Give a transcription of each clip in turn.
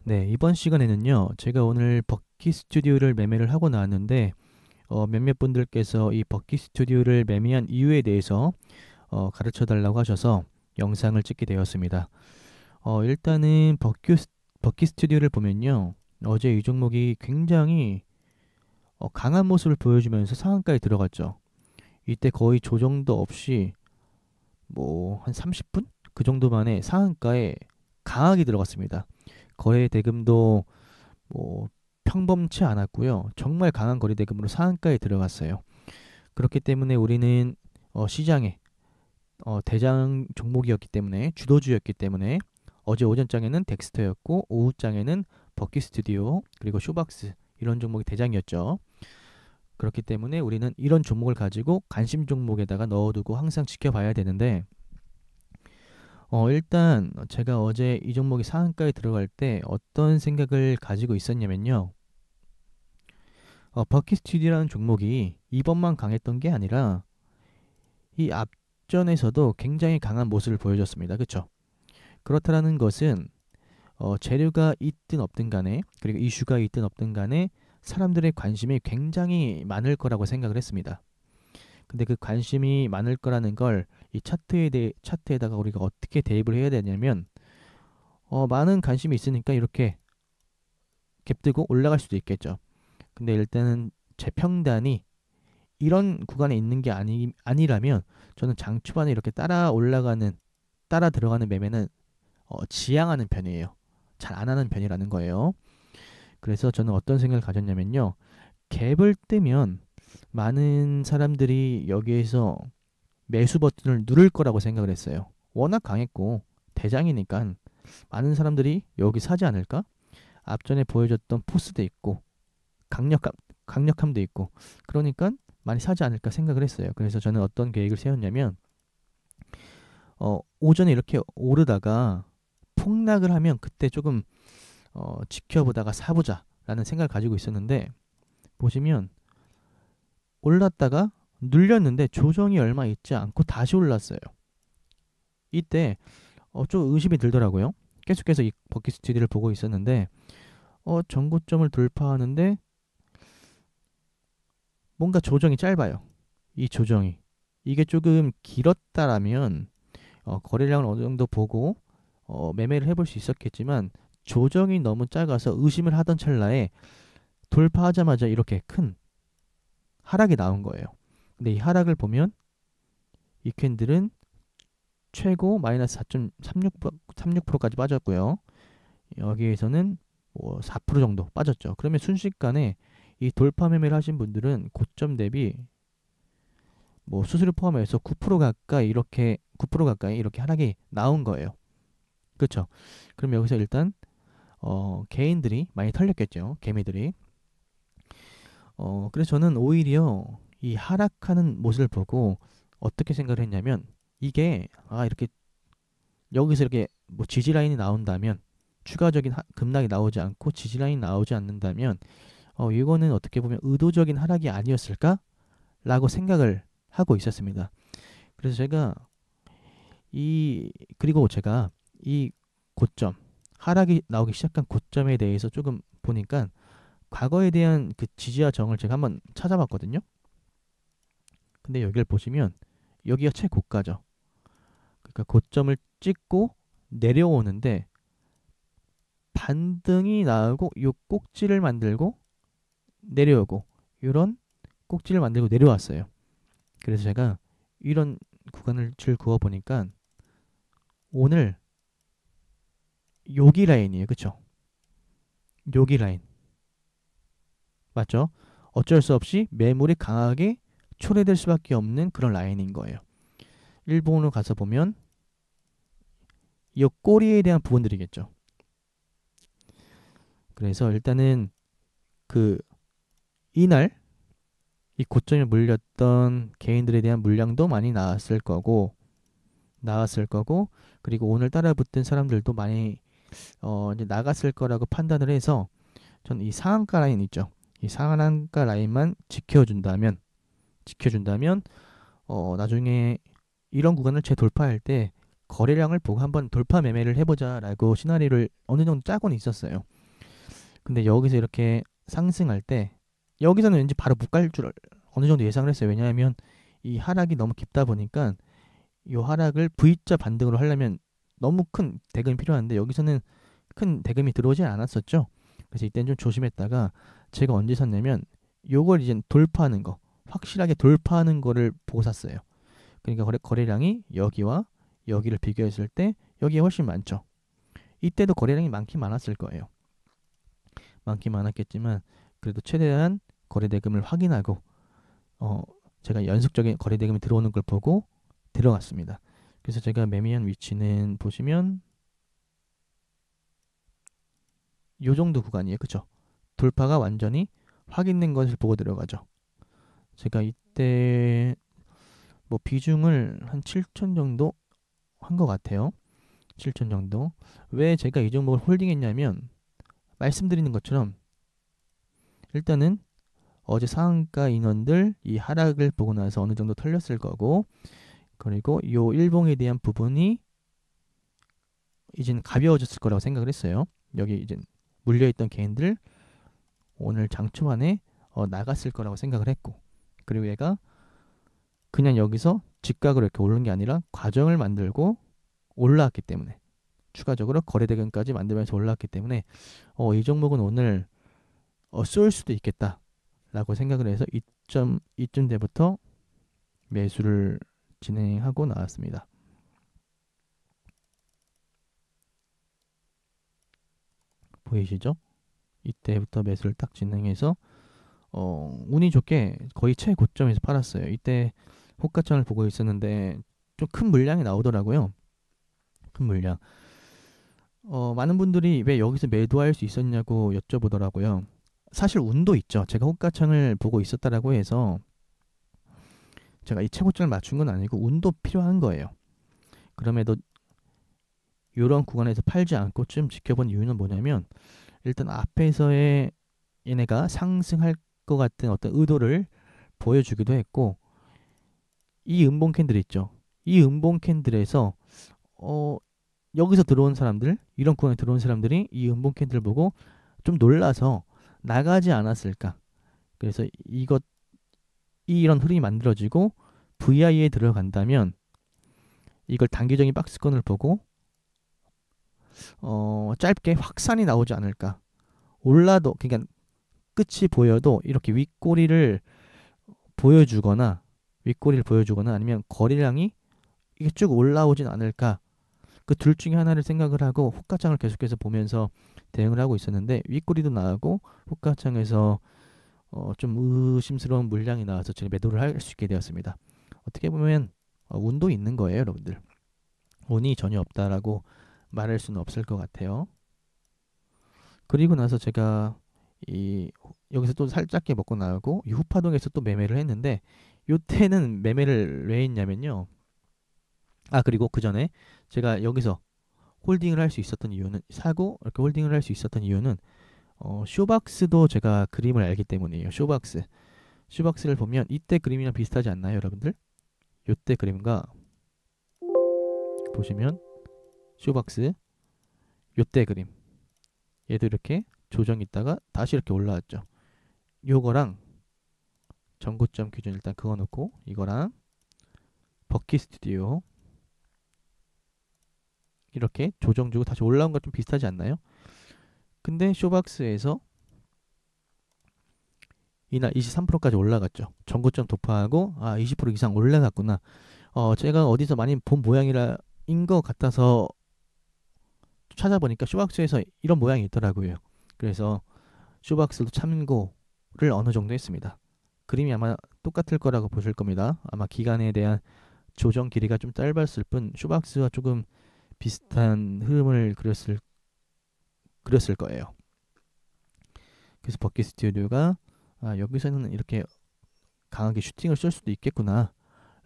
네, 이번 시간에는요, 제가 오늘 버키 스튜디오를 매매를 하고 나왔는데, 몇몇 분들께서 이 버키 스튜디오를 매매한 이유에 대해서 가르쳐 달라고 하셔서 영상을 찍게 되었습니다. 일단은 버키 스튜디오를 보면요, 어제 이 종목이 굉장히 강한 모습을 보여주면서 상한가에 들어갔죠. 이때 거의 조정도 없이 뭐 한 30분? 그 정도 만에 상한가에 강하게 들어갔습니다. 거래 대금도 뭐 평범치 않았고요. 정말 강한 거래 대금으로 상한가에 들어갔어요. 그렇기 때문에 우리는 시장의 대장 종목이었기 때문에 주도주였기 때문에 어제 오전장에는 덱스터였고 오후장에는 버키 스튜디오 그리고 쇼박스 이런 종목이 대장이었죠. 그렇기 때문에 우리는 이런 종목을 가지고 관심 종목에다가 넣어두고 항상 지켜봐야 되는데 일단 제가 어제 이 종목이 상한가에 들어갈 때 어떤 생각을 가지고 있었냐면요. 버키 스튜디오라는 종목이 이번만 강했던 게 아니라 이 앞전에서도 굉장히 강한 모습을 보여줬습니다. 그렇죠? 그렇다라는 것은 재료가 있든 없든 간에 그리고 이슈가 있든 없든 간에 사람들의 관심이 굉장히 많을 거라고 생각을 했습니다. 근데 그 관심이 많을 거라는 걸 이 차트에다가 우리가 어떻게 대입을 해야 되냐면 많은 관심이 있으니까 이렇게 갭뜨고 올라갈 수도 있겠죠. 근데 일단은 제 평단이 이런 구간에 있는 게 아니라면 저는 장 초반에 이렇게 따라 들어가는 매매는 지양하는 편이에요. 잘 안 하는 편이라는 거예요. 그래서 저는 어떤 생각을 가졌냐면요. 갭을 뜨면 많은 사람들이 여기에서 매수 버튼을 누를 거라고 생각을 했어요. 워낙 강했고 대장이니까 많은 사람들이 여기 사지 않을까? 앞전에 보여줬던 포스도 있고 강력함, 강력함도 있고 그러니까 많이 사지 않을까 생각을 했어요. 그래서 저는 어떤 계획을 세웠냐면 오전에 이렇게 오르다가 폭락을 하면 그때 조금 지켜보다가 사보자라는 생각을 가지고 있었는데 보시면 올랐다가 눌렸는데 조정이 얼마 있지 않고 다시 올랐어요. 이때 좀 의심이 들더라고요. 계속해서 이 버킷 스튜디를 보고 있었는데 전고점을 돌파하는데 뭔가 조정이 짧아요. 이 조정이 이게 조금 길었다라면 거래량을 어느 정도 보고 매매를 해볼 수 있었겠지만 조정이 너무 작아서 의심을 하던 찰나에 돌파하자마자 이렇게 큰 하락이 나온 거예요. 근데 이 하락을 보면 이 캔들은 최고 마이너스 4.36%까지 빠졌고요. 여기에서는 뭐4% 정도 빠졌죠. 그러면 순식간에 이 돌파 매매를 하신 분들은 고점 대비 뭐 수수료 포함해서 9% 가까이 이렇게 하락이 나온 거예요. 그렇죠? 그럼 여기서 일단 개인들이 많이 털렸겠죠. 개미들이. 그래서 저는 오히려 이 하락하는 모습을 보고 어떻게 생각을 했냐면 이게 이렇게 여기서 이렇게 뭐 지지 라인이 나온다면 추가적인 급락이 나오지 않고 지지 라인이 나오지 않는다면 이거는 어떻게 보면 의도적인 하락이 아니었을까라고 생각을 하고 있었습니다. 그래서 그리고 제가 이 고점 하락이 나오기 시작한 고점에 대해서 조금 보니까 과거에 대한 그 지지와 정을 제가 한번 찾아봤거든요. 근데 여기를 보시면 여기가 최고가죠. 그러니까 고점을 찍고 내려오는데 반등이 나오고 요 꼭지를 만들고 내려오고 이런 꼭지를 만들고 내려왔어요. 그래서 제가 이런 구간을 줄 그어 보니까 오늘 여기 라인이에요. 그쵸? 여기 라인. 맞죠? 어쩔 수 없이 매물이 강하게 초래될 수밖에 없는 그런 라인인 거예요. 일본으로 가서 보면 이 꼬리에 대한 부분들이겠죠. 그래서 일단은 그 이날 이 고점에 물렸던 개인들에 대한 물량도 많이 나왔을 거고 그리고 오늘 따라붙은 사람들도 많이 이제 나갔을 거라고 판단을 해서 전 이 상한가 라인 있죠. 이 상한가 라인만 지켜준다면 나중에 이런 구간을 재돌파할 때 거래량을 보고 한번 돌파 매매를 해보자라고 시나리오를 어느 정도 짜고는 있었어요. 근데 여기서 이렇게 상승할 때 여기서는 왠지 바로 못 갈 줄 어느 정도 예상을 했어요. 왜냐하면 이 하락이 너무 깊다 보니까 이 하락을 V자 반등으로 하려면 너무 큰 대금이 필요한데 여기서는 큰 대금이 들어오지 않았었죠. 그래서 이때는 좀 조심했다가 제가 언제 샀냐면 요걸 이제 돌파하는 거, 확실하게 돌파하는 거를 보고 샀어요. 그러니까 거래량이 여기와 여기를 비교했을 때 여기에 훨씬 많죠. 이때도 거래량이 많긴 많았을 거예요. 많긴 많았겠지만 그래도 최대한 거래 대금을 확인하고 어 제가 연속적인 거래 대금이 들어오는 걸 보고 들어갔습니다. 그래서 제가 매매한 위치는 보시면 요 정도 구간이에요. 그쵸? 돌파가 완전히 확인된 것을 보고 들어가죠. 제가 이때 뭐 비중을 한 7천 정도 한 것 같아요. 7천 정도. 왜 제가 이 종목을 홀딩했냐면 말씀드리는 것처럼 일단은 어제 상한가 인원들 이 하락을 보고 나서 어느 정도 털렸을 거고 그리고 요 일봉에 대한 부분이 이젠 가벼워졌을 거라고 생각을 했어요. 여기 이제 물려있던 개인들 오늘 장 초반에 나갔을 거라고 생각을 했고 그리고 얘가 그냥 여기서 직각으로 이렇게 오르는 게 아니라 과정을 만들고 올라왔기 때문에 추가적으로 거래대금까지 만들면서 올라왔기 때문에 이 종목은 오늘 쏠 수도 있겠다라고 생각을 해서 이쯤 때부터 매수를 진행하고 나왔습니다. 보이시죠? 이때부터 매수를 딱 진행해서 운이 좋게 거의 최고점에서 팔았어요. 이때 호가창을 보고 있었는데 좀 큰 물량이 나오더라고요. 큰 물량. 많은 분들이 왜 여기서 매도할 수 있었냐고 여쭤보더라고요. 사실 운도 있죠. 제가 호가창을 보고 있었다라고 해서 제가 이 최고점을 맞춘 건 아니고 운도 필요한 거예요. 그럼에도 이런 구간에서 팔지 않고 좀 지켜본 이유는 뭐냐면 일단 앞에서의 얘네가 상승할 것 같은 어떤 의도를 보여주기도 했고 이 음봉 캔들 있죠. 이 음봉 캔들에서 어, 여기서 들어온 사람들 이런 구간에 들어온 사람들이 이 음봉 캔들을 보고 좀 놀라서 나가지 않았을까. 그래서 이런 흐름이 만들어지고 VI에 들어간다면 이걸 단기적인 박스권을 보고 짧게 확산이 나오지 않을까. 올라도 그러니까 끝이 보여도 이렇게 윗꼬리를 보여주거나 아니면 거래량이 이게 쭉 올라오진 않을까. 그 둘 중에 하나를 생각을 하고 호가창을 계속해서 보면서 대응을 하고 있었는데 윗꼬리도 나오고 호가창에서 좀 의심스러운 물량이 나와서 제가 매도를 할 수 있게 되었습니다. 어떻게 보면 운도 있는 거예요, 여러분들. 운이 전혀 없다라고 말할 수는 없을 것 같아요. 그리고 나서 제가 여기서 또 살짝게 먹고 나오고 이 후파동에서 또 매매를 했는데 요때는 매매를 왜 했냐면요. 그리고 그 전에 제가 여기서 홀딩을 할 수 있었던 이유는 사고 이렇게 홀딩을 할 수 있었던 이유는 쇼박스도 제가 그림을 알기 때문이에요. 쇼박스를 보면 이때 그림이랑 비슷하지 않나요, 여러분들? 요때 그림과 보시면 쇼박스 요때 그림 얘도 이렇게 조정이 있다가 다시 이렇게 올라왔죠. 요거랑 전고점 기준 일단 그거 놓고 이거랑 버킷 스튜디오 이렇게 조정 주고 다시 올라온 거 좀 비슷하지 않나요? 근데 쇼박스에서 이날 23%까지 올라갔죠. 전고점 돌파하고 20% 이상 올라갔구나. 제가 어디서 많이 본 모양이라 인것 같아서 찾아보니까 쇼박스에서 이런 모양이 있더라고요. 그래서 쇼박스도 참고를 어느 정도 했습니다. 그림이 아마 똑같을 거라고 보실 겁니다. 아마 기간에 대한 조정 길이가 좀 짧았을 뿐 쇼박스와 조금 비슷한 흐름을 그렸을 거예요. 그래서 버킷 스튜디오가 여기서는 이렇게 강하게 슈팅을 쏠 수도 있겠구나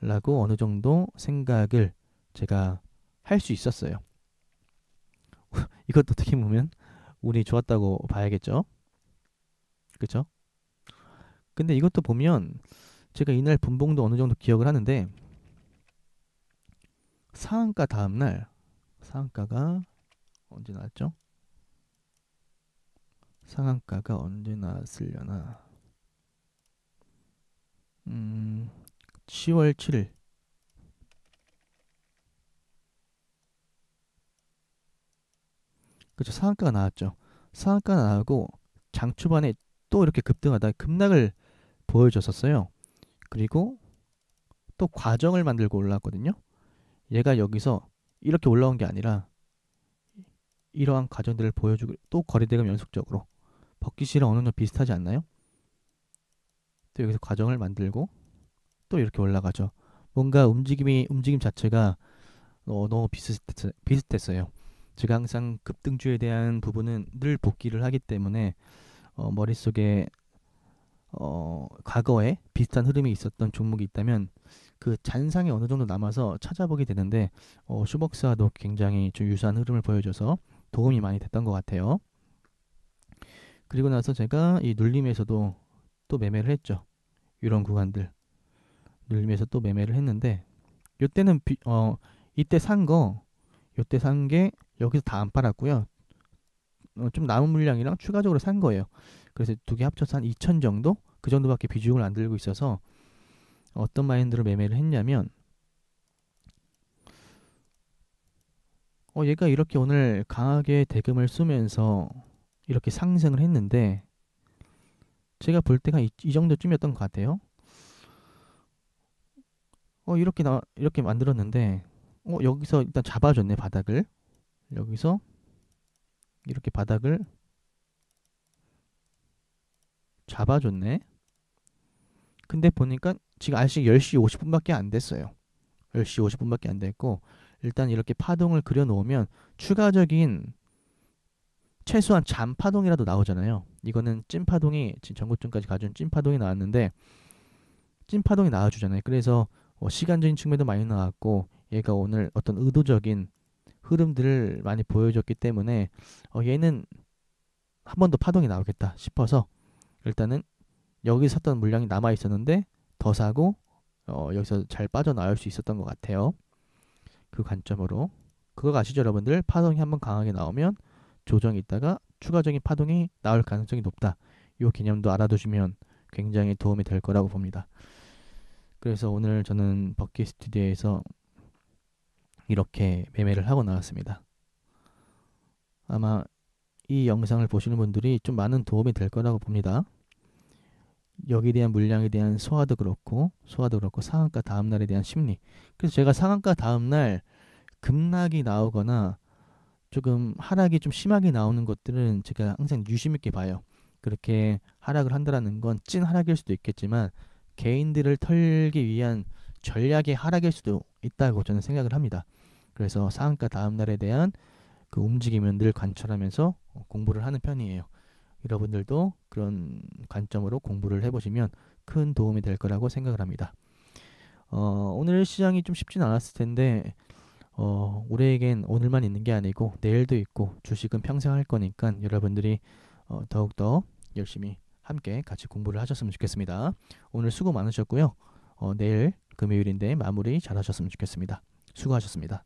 라고 어느 정도 생각을 제가 할 수 있었어요. 이것도 어떻게 보면 운이 좋았다고 봐야겠죠. 그쵸? 근데 이것도 보면 제가 이날 분봉도 어느 정도 기억을 하는데 상한가 다음날, 상한가가 언제 나왔죠? 상한가가 언제 나왔으려나? 10월 7일. 그쵸, 상한가가 나왔죠. 상한가가 나오고 장 초반에 또 이렇게 급등하다 급락을 보여줬었어요. 그리고 또 과정을 만들고 올라왔거든요. 얘가 여기서 이렇게 올라온 게 아니라 이러한 과정들을 보여주고 또 거래대금 연속적으로 버킷이랑 어느 정도 비슷하지 않나요? 또 여기서 과정을 만들고 또 이렇게 올라가죠. 뭔가 움직임 자체가 너무 비슷했어요. 제가 항상 급등주에 대한 부분은 늘 복귀를 하기 때문에 머릿속에 과거에 비슷한 흐름이 있었던 종목이 있다면 그 잔상이 어느 정도 남아서 찾아보게 되는데 슈벅스와도 굉장히 좀 유사한 흐름을 보여줘서 도움이 많이 됐던 것 같아요. 그리고 나서 제가 이 눌림에서도 또 매매를 했죠. 이런 구간들 눌림에서 또 매매를 했는데 이때는 이때 이때 산 게 여기서 다 안 팔았고요. 좀 남은 물량이랑 추가적으로 산 거예요. 그래서 두 개 합쳐서 한 2천 정도? 그 정도밖에 비중을 안 들고 있어서 어떤 마인드로 매매를 했냐면 얘가 이렇게 오늘 강하게 대금을 쏘면서 이렇게 상승을 했는데 제가 볼 때가 이 정도쯤이었던 것 같아요. 이렇게 만들었는데 여기서 일단 잡아줬네 바닥을. 여기서 이렇게 바닥을 잡아줬네. 근데 보니까 지금 아직 10시 50분밖에 안 됐어요. 10시 50분밖에 안 됐고 일단 이렇게 파동을 그려놓으면 추가적인 최소한 잔파동이라도 나오잖아요. 이거는 찐파동이 지금 전고점까지 가준 찐파동이 나왔는데 찐파동이 나와주잖아요. 그래서 시간적인 측면도 많이 나왔고 얘가 오늘 어떤 의도적인 흐름들을 많이 보여줬기 때문에 얘는 한 번 더 파동이 나오겠다 싶어서 일단은 여기 샀던 물량이 남아 있었는데 더 사고 여기서 잘 빠져나올 수 있었던 것 같아요. 그 관점으로 그거 아시죠 여러분들? 파동이 한번 강하게 나오면 조정이 있다가 추가적인 파동이 나올 가능성이 높다. 이 개념도 알아두시면 굉장히 도움이 될 거라고 봅니다. 그래서 오늘 저는 버킷 스튜디오에서 이렇게 매매를 하고 나왔습니다. 아마 이 영상을 보시는 분들이 좀 많은 도움이 될 거라고 봅니다. 여기에 대한 물량에 대한 소화도 그렇고 상한가 다음날에 대한 심리. 그래서 제가 상한가 다음날 급락이 나오거나 조금 하락이 좀 심하게 나오는 것들은 제가 항상 유심있게 봐요. 그렇게 하락을 한다는 건 찐 하락일 수도 있겠지만 개인들을 털기 위한 전략의 하락일 수도 있다고 저는 생각을 합니다. 그래서 상한가 다음날에 대한 그 움직임은 늘 관찰하면서 공부를 하는 편이에요. 여러분들도 그런 관점으로 공부를 해보시면 큰 도움이 될 거라고 생각을 합니다. 오늘 시장이 좀 쉽진 않았을 텐데 우리에겐 오늘만 있는 게 아니고 내일도 있고 주식은 평생 할 거니까 여러분들이 더욱더 열심히 함께 같이 공부를 하셨으면 좋겠습니다. 오늘 수고 많으셨고요. 내일 금요일인데 마무리 잘 하셨으면 좋겠습니다. 수고하셨습니다.